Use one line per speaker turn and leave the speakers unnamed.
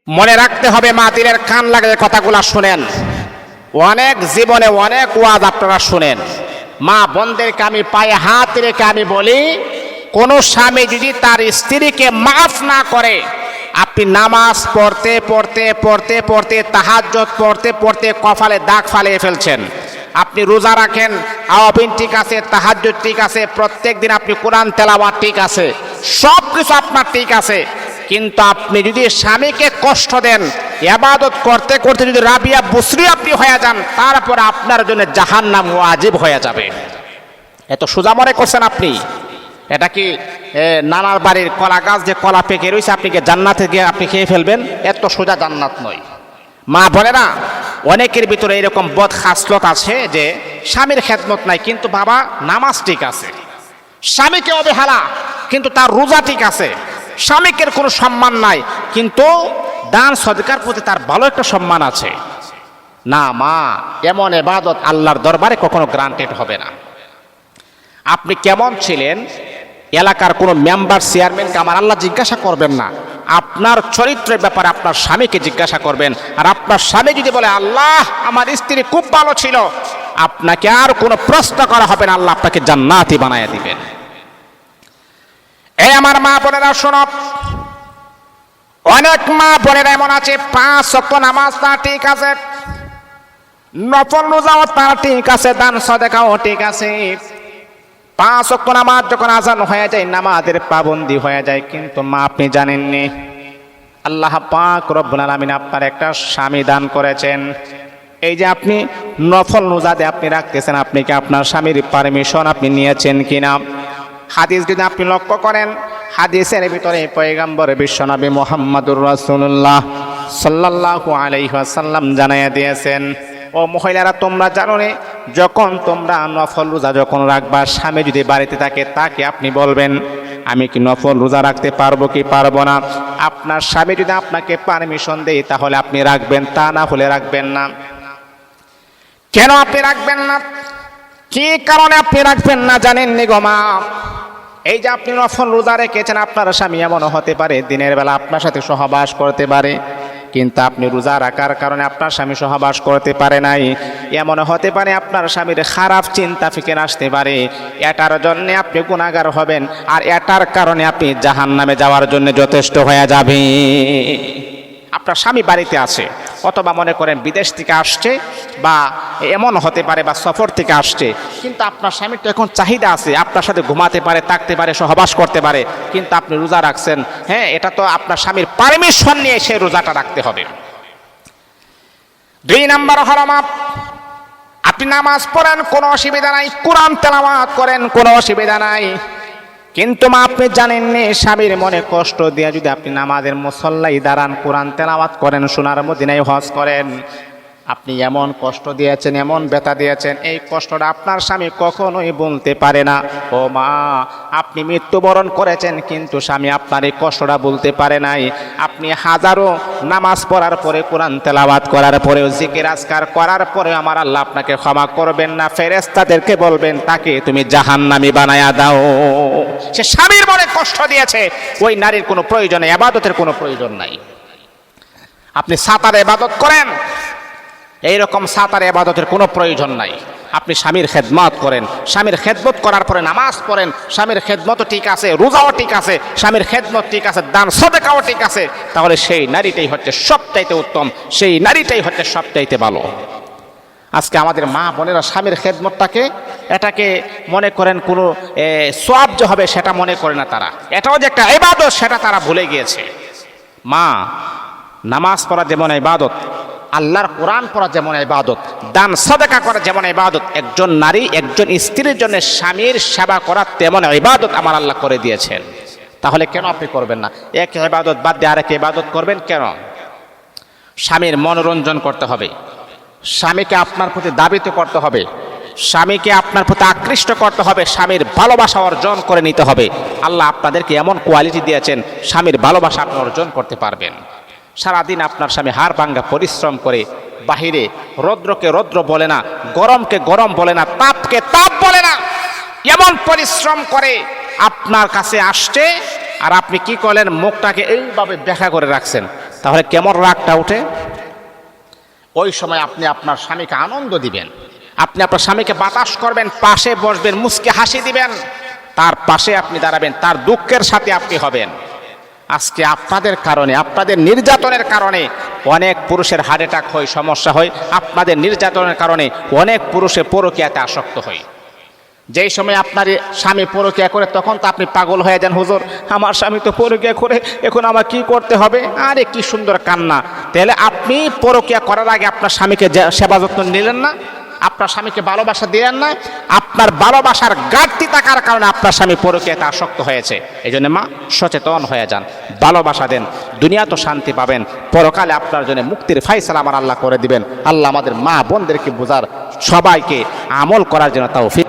মনে রাখতে হবে, মা দিনের কান লাগিয়ে কথাগুলো শুনেন। অনেক জীবনে অনেক ওয়াজ আপনারা শুনেন। মা বোনদেরকে আমি পায়ে হাত রেখে আমি বলি, কোন স্বামী যদি তার স্ত্রীকে মাফ না করে, আপনি নামাজ পড়তে পড়তে পড়তে পড়তে তাহাজ্জুদ পড়তে পড়তে কপালে দাগ ফালিয়ে ফেলছেন। আপনি রোজা রাখেন, আওয়াবিন ঠিক আছে, তাহাজ্জুদ ঠিক আছে, প্রত্যেক দিন আপনি কোরআন তেলাওয়াত ঠিক আছে, সব কিছু আপনার ঠিক আছে, কিন্তু আপনি যদি স্বামীকে কষ্ট দেন, ইবাদত করতে করতে যদি রাবিয়া বুসরি আপনি হয়ে যান, তারপর আপনার জন্য জাহান্নাম ওয়াজিব হয়ে যাবে। এত সোজা মনে করছেন আপনি? এটা কি নানার বাড়ির কলা গাছ যে কলা পেকে রয়েছে আপনি কি জান্নাতে গিয়ে আপনি খেয়ে ফেলবেন? এত সোজা জান্নাত নয়। মা বলে না, অনেকের ভিতরে এরকম বদ খাসলত আছে যে স্বামীর খেদমত নাই, কিন্তু বাবা নামাজ ঠিক আছে, স্বামীকে অবহেলা কিন্তু তার রোজা ঠিক আছে, স্বামীকে কোনো সম্মান নাই কিন্তু দান সদকার প্রতি তার ভালো একটা সম্মান আছে। না মা, এমন ইবাদত আল্লাহর দরবারে কখনো গ্রান্টেড হবে না। আপনি কেমন ছিলেন এলাকার কোনো মেম্বার চেয়ারম্যানকে আমার আল্লাহ জিজ্ঞাসা করবেন না, আপনার চরিত্রের ব্যাপারে আপনার স্বামীকে জিজ্ঞাসা করবেন। আর আপনার স্বামী যদি বলে আল্লাহ আমার স্ত্রী খুব ভালো ছিল, আপনাকে আর কোনো প্রশ্ন করা হবে না, আল্লাহ আপনাকে জান্নাতি বানায় দিবেন। এই আমার মা বোনেরা শোনো, অনেক মা বোনেরা এমন আছে 5 ওয়াক্ত নামাজ তার ঠিক আছে, নফল রোজাও তার ঠিক আছে, দান সদকাও ঠিক আছে, 5 ওয়াক্ত নামাজ যখন আজান হয়ে যায় নামাজের পাবন্দি হয়ে যায়, কিন্তু মা আপনি জানেননি আল্লাহ পাক রব্বুল আলামিন আপনার একটা স্বামী দান করেছেন। এই যে আপনি নফল রোজাতে আপনি রাখতেছেন, আপনি কি আপনার স্বামীর পারমিশন আপনি নিয়েছেন কিনা? হাদিস যদি আপনি লক্ষ্য করেন, হাদিসের ভিতরে পয়গম্বর বিশ্বনবী মুহাম্মদুর রাসূলুল্লাহ সাল্লাল্লাহু আলাইহি ওয়াসাল্লাম জানাইয়া দিয়েছেন, ও মহিলারা তোমরা জানো না, যখন তোমরা নফল রোজা যখন রাখবা, স্বামী যদি বাড়িতে থাকে তাকে আপনি বলবেন আমি কি নফল রোজা রাখতে পারবো কি পারবো না। আপনার স্বামী যদি আপনাকে পারমিশন দেয় তাহলে আপনি রাখবেন, তা না হলে রাখবেন না। কেন আপনি রাখবেন না? কি কারণে আপনি রাখবেন না জানেন নি গো মা? এই যে আপনি নফল রোজা রেখেছেন, আপনার স্বামী এমনও হতে পারে দিনের বেলা আপনার সাথে সহবাস করতে পারে, কিন্তু আপনি রোজা রাখার কারণে আপনার স্বামী সহবাস করতে পারে নাই। এমন হতে পারে আপনার স্বামীর খারাপ চিন্তা ফিকির আসতে পারে, এটার জন্য আপনি গুনাহগার হবেন, আর এটার কারণে আপনি জাহান্নামে যাওয়ার জন্য যথেষ্ট হয়ে যাবে। আপনার স্বামী বাড়িতে আছে, অথবা মনে করেন বিদেশ থেকে আসছে, বা এমন হতে পারে বা সফর থেকে আসছে, কিন্তু আপনার স্বামীর তো এখন চাহিদা আছে, আপনার সাথে ঘুমাতে পারে, থাকতে পারে, সহবাস করতে পারে, কিন্তু আপনি রোজা রাখছেন। হ্যাঁ, এটা তো আপনার স্বামীর পারমিশন নিয়ে সেই রোজাটা রাখতে হবে। 2 নাম্বার হলো আপনি নামাজ পড়েন কোনো অসুবিধা নাই, কোরআন তেলাওয়াত করেন কোনো অসুবিধা নাই, কিন্তু মা আপনি জানেননি স্বামীর মনে কষ্ট দিয়ে যদি আপনি নামাজের মুসল্লায় দাঁড়ান, কোরআন তেলাওয়াত করেন, সোনার মদিনায় হজ করেন, আপনি এমন কষ্ট দিয়েছেন, এমন ব্যথা দিয়েছেন, এই কষ্টটা আপনার স্বামী কখনোই বলতে পারে না। ও মা, আপনি মৃত্যুবরণ করেছেন কিন্তু স্বামী আপনার এই কষ্টটা বলতে পারে নাই। আপনি হাজারো নামাজ পড়ার পরে, কোরআন তেলাওয়াত করার পরেও, জিকির আজকার করার পরে আমার আল্লাহ আপনাকে ক্ষমা করবেন না, ফেরেশতাদেরকে বলবেন তাকে তুমি জাহান্নামী বানায়া দাও। সে স্বামীর মনে কষ্ট দিয়েছে, ওই নারীর কোনো প্রয়োজন নেই, ইবাদতের কোনো প্রয়োজন নাই। আপনি সাতার ইবাদত করেন, এইরকম সাতার ইবাদতের কোনো প্রয়োজন নাই। আপনি স্বামীর খেদমত করেন, স্বামীর খেদমত করার পরে নামাজ পড়েন, স্বামীর খেদমতও ঠিক আছে, রোজাও ঠিক আছে, স্বামীর খেদমত ঠিক আছে, দান সদকাও ঠিক আছে, তাহলে সেই নারীটাই হচ্ছে সবচাইতে উত্তম, সেই নারীটাই হচ্ছে সবচাইতে ভালো। আজকে আমাদের মা বোনেরা স্বামীর খেদমতটাকে, এটাকে মনে করেন কোনো সওয়াব যে হবে সেটা মনে করে না তারা, এটাও যে একটা ইবাদত সেটা তারা ভুলে গিয়েছে। মা, নামাজ পড়া যেমন ইবাদত, আল্লাহর কোরআন পড়া যেমন ইবাদত, দান সদকা করা যেমন ইবাদত, একজন নারী একজন স্ত্রীর জন্য স্বামীর সেবা করা তেমন ইবাদত আমার আল্লাহ করে দিয়েছেন। তাহলে কেন আপনি করবেন না? এক ইবাদত বাদ দিয়ে আরেক ইবাদত করবেন কেন? স্বামীর মনোরঞ্জন করতে হবে, স্বামীকে আপনার প্রতি দাবিত করতে হবে, স্বামীকে আপনার প্রতি আকৃষ্ট করতে হবে, স্বামীর ভালোবাসা অর্জন করে নিতে হবে। আল্লাহ আপনাদেরকে এমন কোয়ালিটি দিয়েছেন, স্বামীর ভালোবাসা আপনি অর্জন করতে পারবেন। সারাদিন আপনার স্বামী হাড় ভাঙ্গা পরিশ্রম করে বাহিরে রৌদ্রকে রৌদ্র বলে না, গরমকে গরম বলে না, তাপকে তাপ বলে না, এমন পরিশ্রম করে আপনার কাছে আসছে, আর আপনি কি করলেন? মুখটাকে এইভাবে ব্যাখ্যা করে রাখছেন। তাহলে কেমন রাগটা উঠে? ওই সময় আপনি আপনার স্বামীকে আনন্দ দিবেন, আপনি আপনার স্বামীকে বাতাস করবেন, পাশে বসবেন, মুচকে হাসি দিবেন, তার পাশে আপনি দাঁড়াবেন, তার দুঃখের সাথে আপনি হবেন। আজকে আপনাদের কারণে, আপনাদের নির্যাতনের কারণে অনেক পুরুষের হার্ট অ্যাটাক হয়, সমস্যা হয়। আপনাদের নির্যাতনের কারণে অনেক পুরুষে পরকীয়াতে আসক্ত হয়। যেই সময় আপনার স্বামী পরকীয়া করে তখন তো আপনি পাগল হয়ে যান, হুজুর আমার স্বামী তো পরকীয়া করে, এখন আমার কি করতে হবে? আরে কি সুন্দর কান্না! তাহলে আপনি পরকীয়া করার আগে আপনার স্বামীকে সেবা যত্ন নিলেন না, আপনার স্বামীকে ভালোবাসা দিলেন না। আপনার ভালোবাসার ঘাটতি থাকার কারণে আপনার স্বামী পরকীয়াতে আসক্ত হয়েছে। এই জন্য মা, সচেতন হয়ে যান, ভালোবাসা দেন, দুনিয়া তো শান্তি পাবেন, পরকালে আপনার জন্য মুক্তির ফায়সালা আমার আল্লাহ করে দিবেন। আল্লাহ আমাদের মা বোনদেরকে বোঝার, সবাইকে আমল করার জন্য তৌফিক